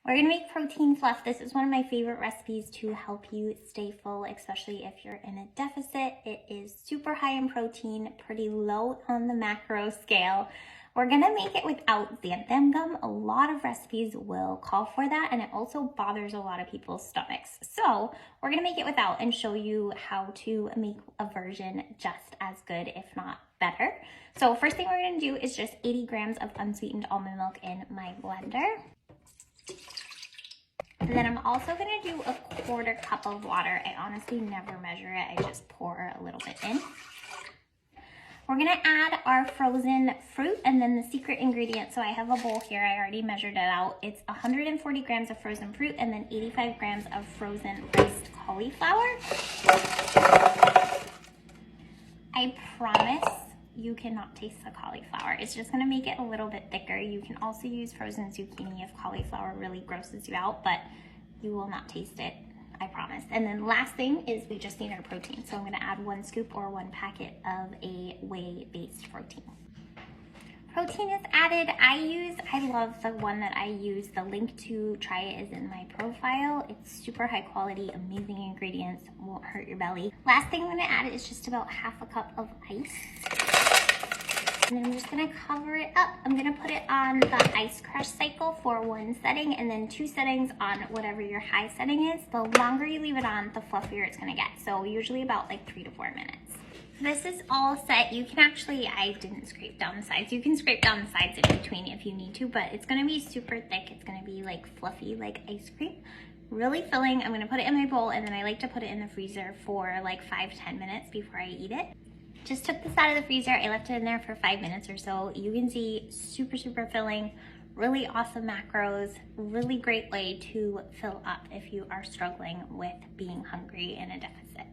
We're gonna make protein fluff. This is one of my favorite recipes to help you stay full, especially if you're in a deficit. It is super high in protein, pretty low on the macro scale. We're gonna make it without xanthan gum. A lot of recipes will call for that, and it also bothers a lot of people's stomachs. So we're gonna make it without and show you how to make a version just as good, if not better. So first thing we're gonna do is just 80 grams of unsweetened almond milk in my blender. And then I'm also gonna do a 1/4 cup of water. I honestly never measure it, I just pour a little bit in. We're gonna add our frozen fruit and then the secret ingredient. So I have a bowl here, I already measured it out. It's 140 grams of frozen fruit and then 85 grams of frozen riced cauliflower. I promise you cannot taste the cauliflower. It's just gonna make it a little bit thicker. You can also use frozen zucchini if cauliflower really grosses you out, but you will not taste it, I promise. And then last thing is we just need our protein. So I'm gonna add 1 scoop or 1 packet of a whey-based protein. Protein is added. I love the one that I use. The link to try it is in my profile. It's super high quality, amazing ingredients, won't hurt your belly. Last thing I'm gonna add is just about 1/2 cup of ice. And then I'm just gonna cover it up. I'm gonna put it on the ice crush cycle for 1 setting and then 2 settings on whatever your high setting is. The longer you leave it on, the fluffier it's gonna get. So usually about like 3 to 4 minutes. This is all set. You can actually, I didn't scrape down the sides. You can scrape down the sides in between if you need to, but it's gonna be super thick. It's gonna be like fluffy, like ice cream. Really filling. I'm gonna put it in my bowl and then I like to put it in the freezer for like 5-10 minutes before I eat it. Just took this out of the freezer. I left it in there for 5 minutes or so. You can see super filling, really awesome macros, really great way to fill up if you are struggling with being hungry in a deficit.